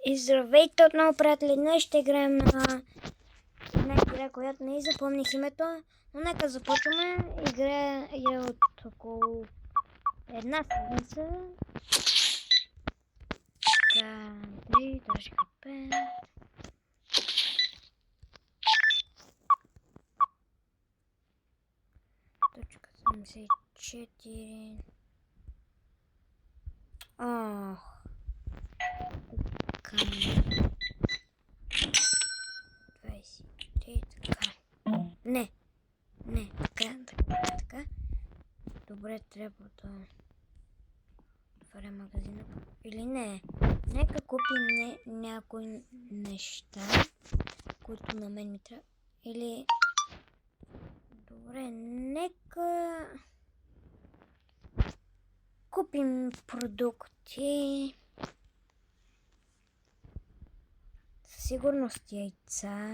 И здравейте отново, приятели! Днес ще играем на една игра, която не запомних името, но нека започваме. Игра е от около една седмица. Така, 3.5. Точка 74. Ох. Така. 23, така. Не, така. Добре, трябва да отворя магазина. Или не. Нека купим някои неща, които на мен ми трябва. Или... Добре, нека купим продукти. Със сигурност яйца.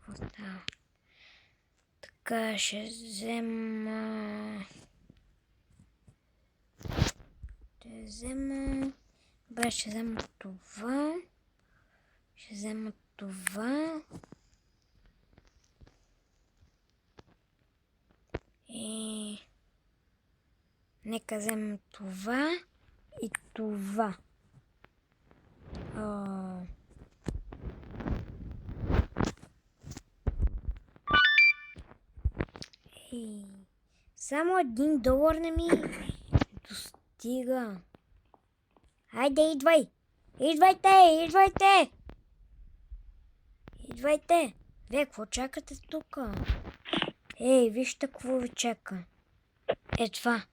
Вода. Така, ще взема... Добре, ще взема това. Ще взема това. И... Нека вземем това и това. Само $1 не ми достига. Хайде, идвай! Идвайте! Вие, какво чакате тук? Ей, вижте какво ви чака. Е това.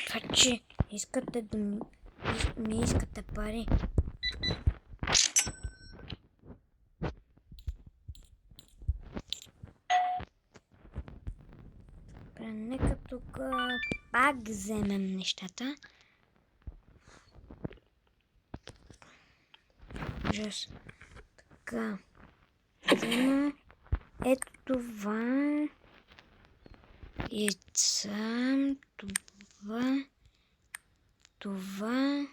Това, че искате да ми искате пари. Нека тук пак вземем нещата. Така. Взема ето това. Яйца. Това.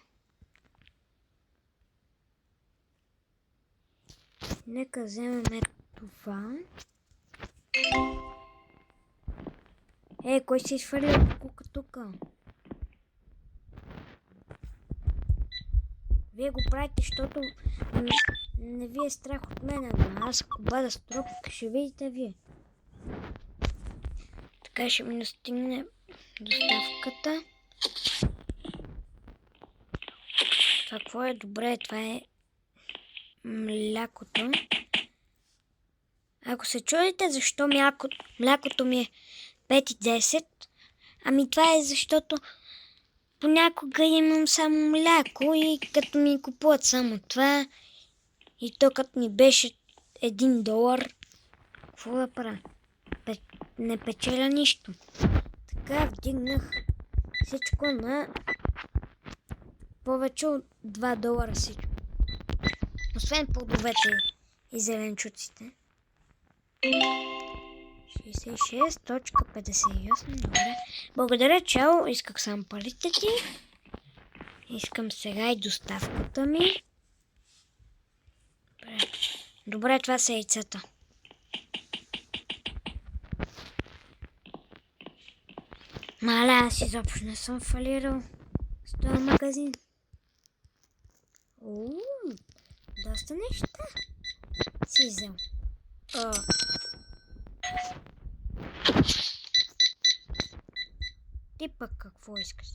Нека вземем ето това. Кой се изхвърля кука тук? Вие го правите, защото не ви е страх от мен, но аз ако бъда строг, ще видите вие. Така ще ми достигне доставката. Това какво е? Добре, това е млякото. Ако се чудите защо млякото ми е 5,10, ами това е защото понякога имам само мляко и като ми купуват само това и то като ми беше $1, какво да правя? Не печеля нищо. Така вдигнах всичко на повече от $2 всичко. Освен плодовете и зеленчуците. 66.58. Добре. Благодаря, чао. Исках само парите ти. Искам сега и доставката ми. Добре, това са яйцата. Маля, аз изобщо не съм фалирал с този магазин. Доста неща си взел. Ти пък какво искаш?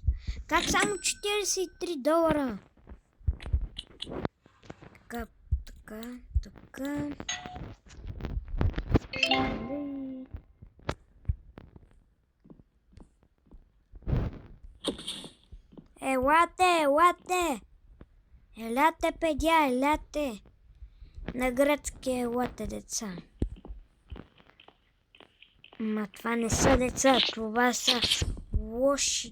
Как само $43? Така. Елате! Елате, педя, елате! На гръцки елате, деца. Ма това не са деца, това са лоши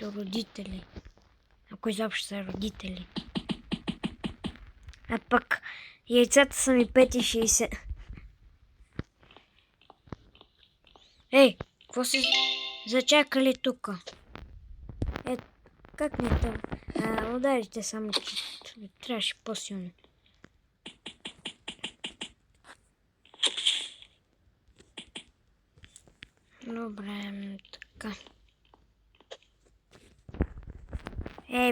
родители. Ако изобщо са родители. А пък яйцата са ми 5,60. Ей, какво се зачакали тук? Как не там? Ударите само, че трябваше по-силно. Добре, така.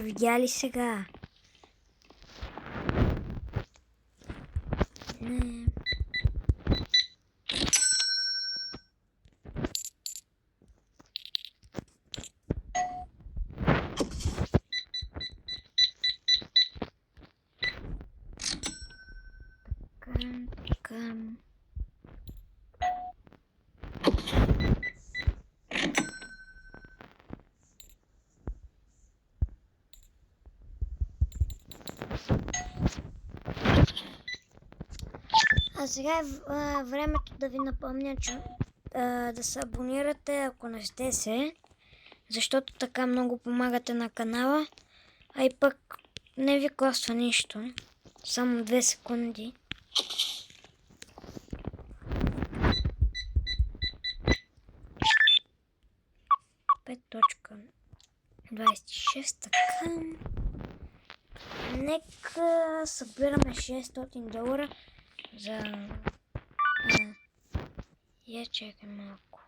Видя ли сега? Не. Така. А сега е времето да ви напомня, че да се абонирате, ако не сте се, защото така много помагате на канала, а и пък не ви коства нищо, само 2 секунди. $5.26, така. Нека събираме $600 за... Я чакай малко.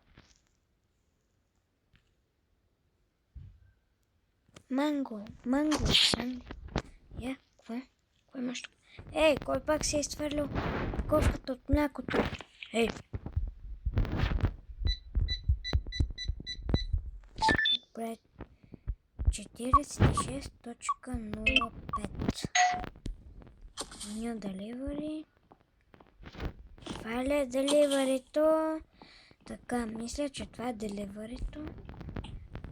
Манго. Я, какво? Кой имаш тук? Ей, кой пак си е изтвърлил ковката от млякото? Ей! Добре. 46.05. New delivery. Това ли е деливарито? Така, мисля, че това е деливарито.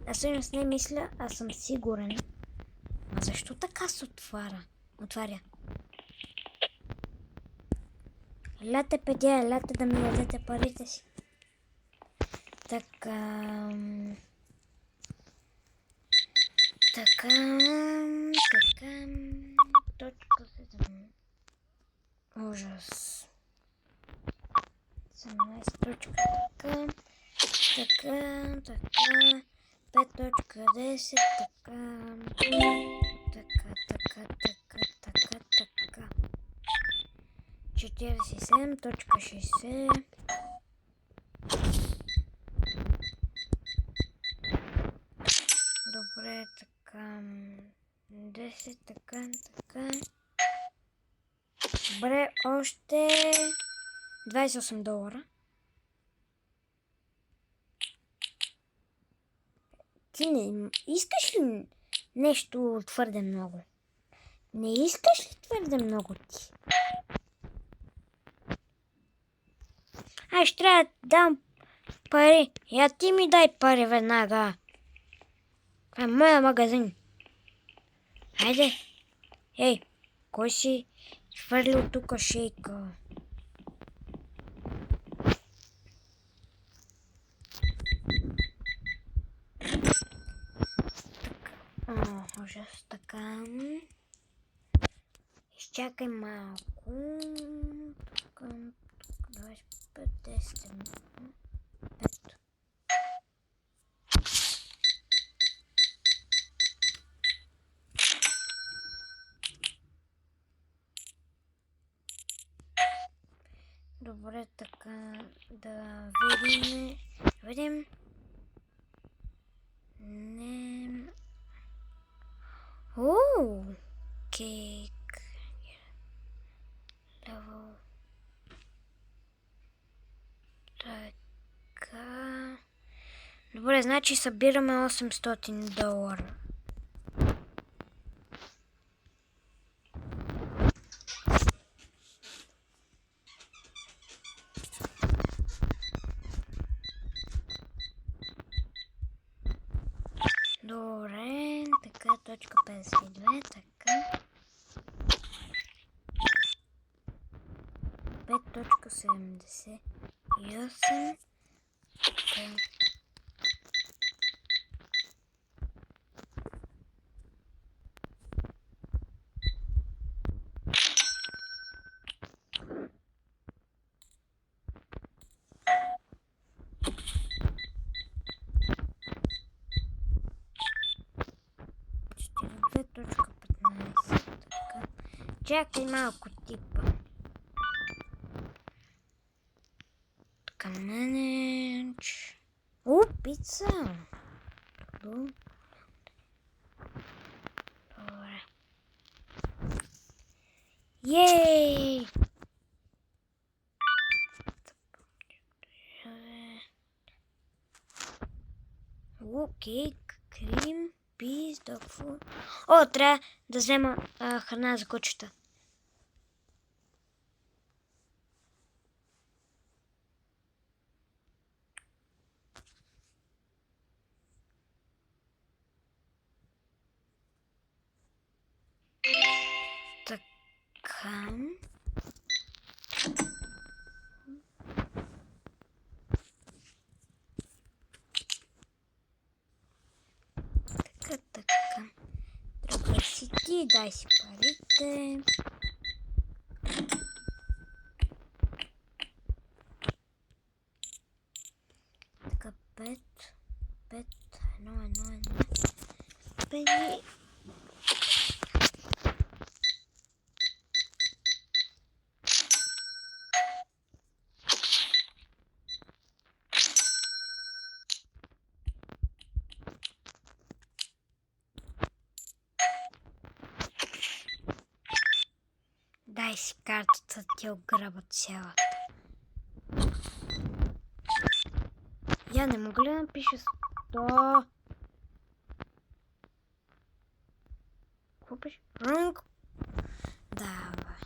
Аз всъщност не мисля, аз съм сигурен. А защо така се отваря? Елате, педя, елате да ми дадете парите си. Така... Точка 7. Ужас. 17 точка. Така. 5.10. Така. 47.60. Добре, така. 10, така. Добре, още $28. Ти не искаш ли нещо твърде много? Не искаш ли твърде много ти? Ще трябва да дам пари. Я ти ми дай пари веднага. Това е моя магазин. Хайде. Ей, кой си хвърлил тук шейка? Ужас, така. Изчакай малко. Тук 25, 10, 5. Добре, така да видим. Не. Кейк. Level. Така. Добре, значи събираме $800. Добре, така, точка 52, така. 5.78, така. Чакай малко типа. Така менедж. О, пица! Добре. Ей! Окей, крем, пиз, докфу. О, трябва да взема храна за кучета. Така. Така. Тръгвай си ти, дай си парите. Така, 5, 1, 5. Дай си картата, ти ограбят цялата. Я не мога ли да напиша 100? Какво пише? Рунг? Давай.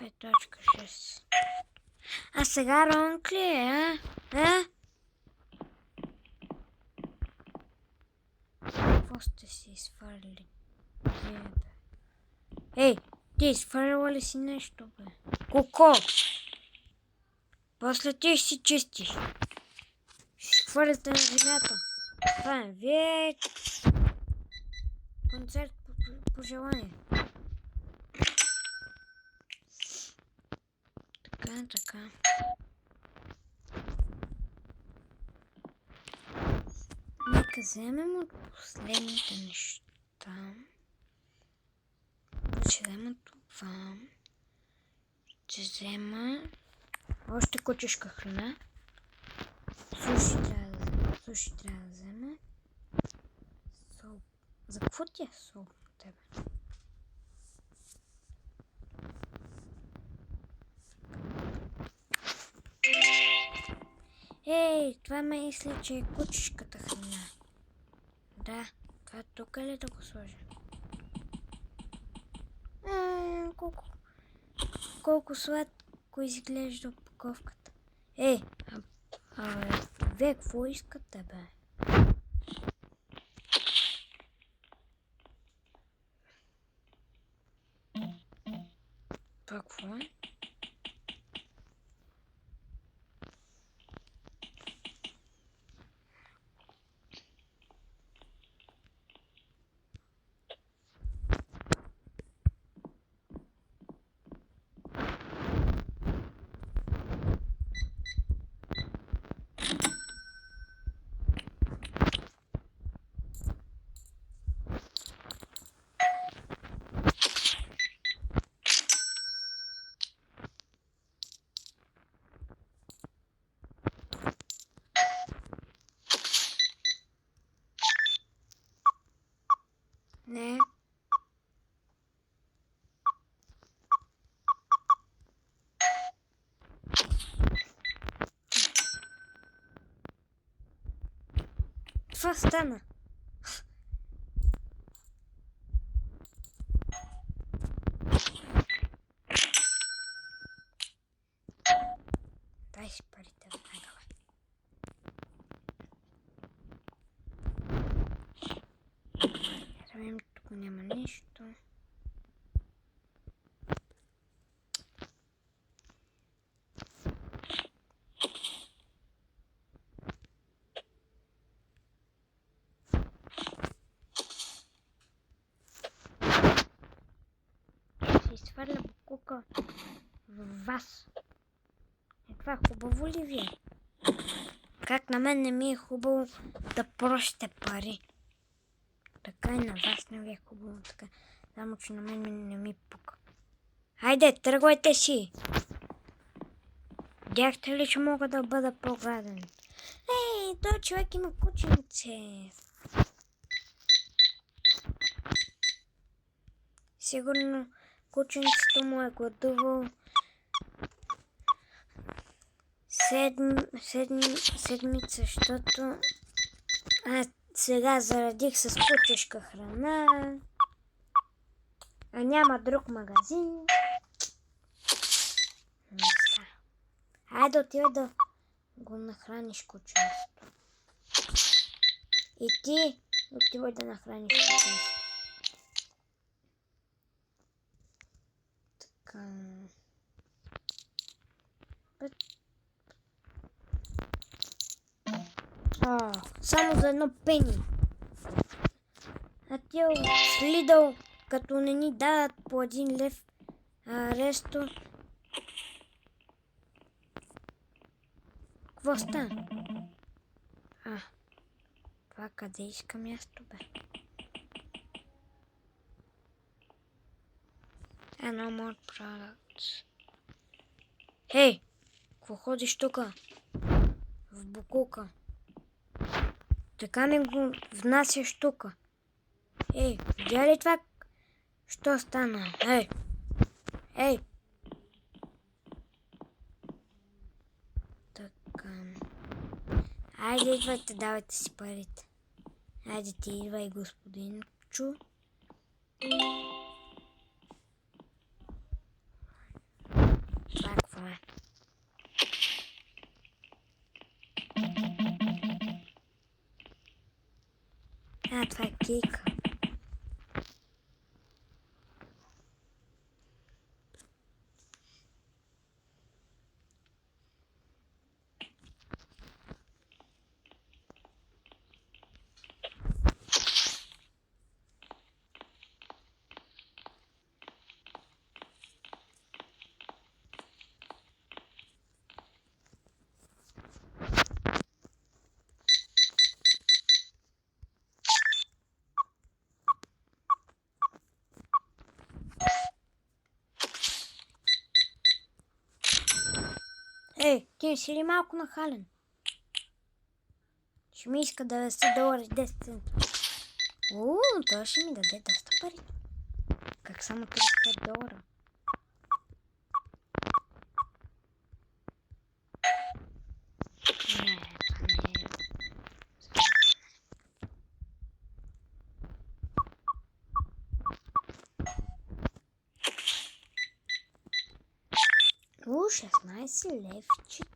5.6. А сега ронг ли е, а? Какво сте си изфърли? Ей, ти изфърляла ли си нещо, бе? Коко? После ти ще си чистиш. Ще хвърляте на земята. Това е вие... Концерт по желание. Така. Нека вземем от последните неща. Ще взема това. Ще взема още кучешка храна. Суши трябва да взема. Сол. За какво ти е сол на тебе? Ей, това мисля, че е кучешката храна. Да, това тук ли да го сложа? Колко сладко изглежда опаковката. Ей, вие какво искате, бе? Това какво е? Не. Това стана. Дай си парите веднага. Разберем, тук няма нищо. Ще изхвърля буклука в вас. Това хубаво ли ви е? Как на мен не ми е хубаво да просите пари? Така и на вас не ви е хубаво така Само, че на мен не ми пука. Хайде, тръгвайте си! Видяхте ли, че мога да бъда по-гладен? Ей, той човек има кученце. Сигурно кученцето му е гладувал седмица, защото аз сега заредих с кучешка храна, а няма друг магазин. Хайде отивай да го нахраниш кученцето. И ти отивай да нахраниш кученцето. Така. Само за едно пени. А тя следал, като не ни дадат по 1 лев ресто. Какво стана? Това къде иска място, бе? No more products. Хей! Какво ходиш тука? В букука. Така ми го внасяш тука. Ей, видя ли това? Що стана? Ей! Ей! Така. Айде, идвайте, давайте си парите. Айде ти идвай, господин Чу. Това какво е? Това е кейка. Ей, ти си ли малко нахален? Ще ми иска $90 и 10 цента. Той ще ми даде доста пари. Как само $35? Не, това не е. О, 16 левчета.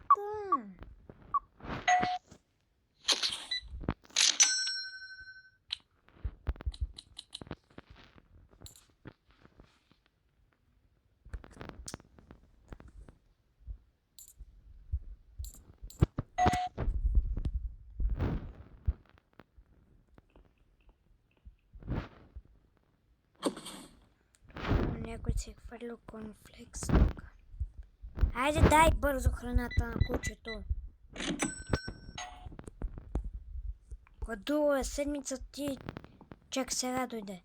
Някой си е хвърлил корнфлекс тук. Айде, дай бързо храната на кучето. Гладува седмица, ти чак сега дойде.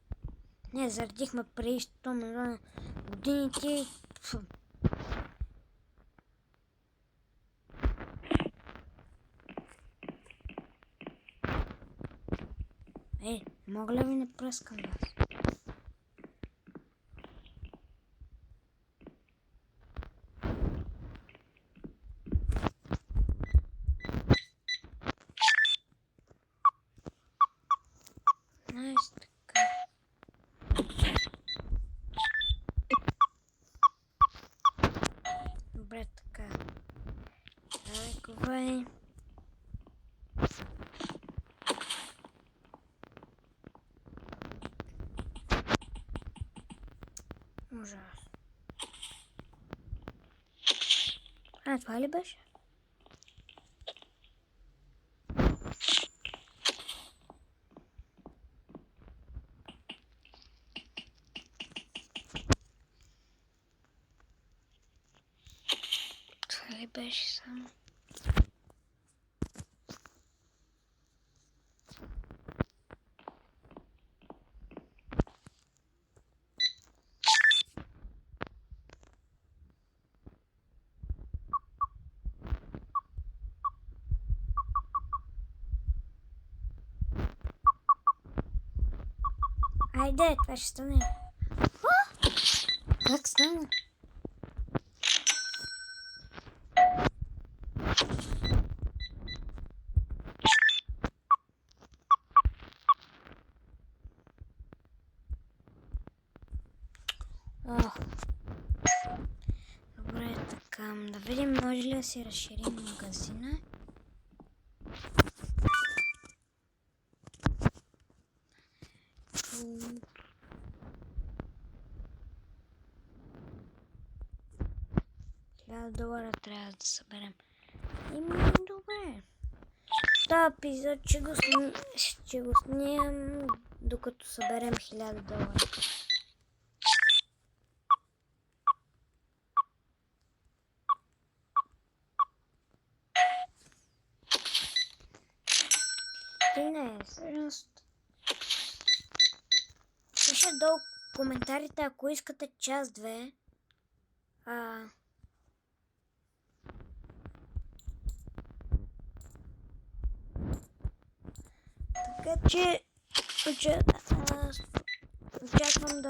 Не, заредихме преди 100 милиона години, ти... Мога ли ви не пръскам вас? Така. Добре, така. Давай. Ужас. Това ли беше? Това ли беше само? Хайде, това ще стане. Как стана? Добре, така. Да видим, може ли да си разширим магазина. $1000 трябва да съберем. Добре. Това епизод ще го снимам, докато съберем $1000. И не, всъщност. Пише долу в коментарите, ако искате част 2. Така че очаквам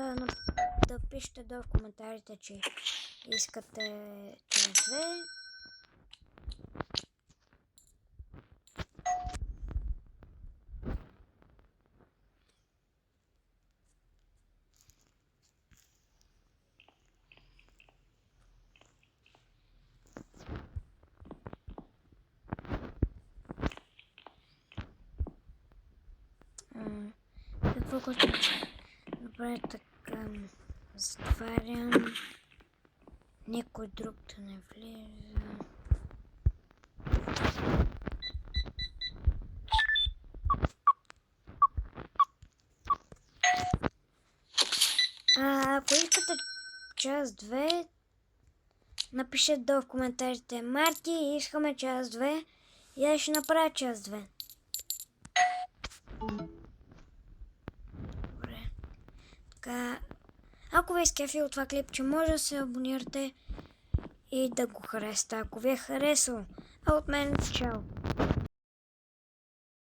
да пишете долу в коментарите, че искате част 2. Какво го добре, така затварям. Никой друг да не влиза. Ако искате част 2, напишете долу в коментарите: Марти, искаме част 2 и аз ще направя част 2. Добре. Така, ако ви е скефил това клипче, може да се абонирате и да го харесате, ако ви е харесало. А от мен, чао!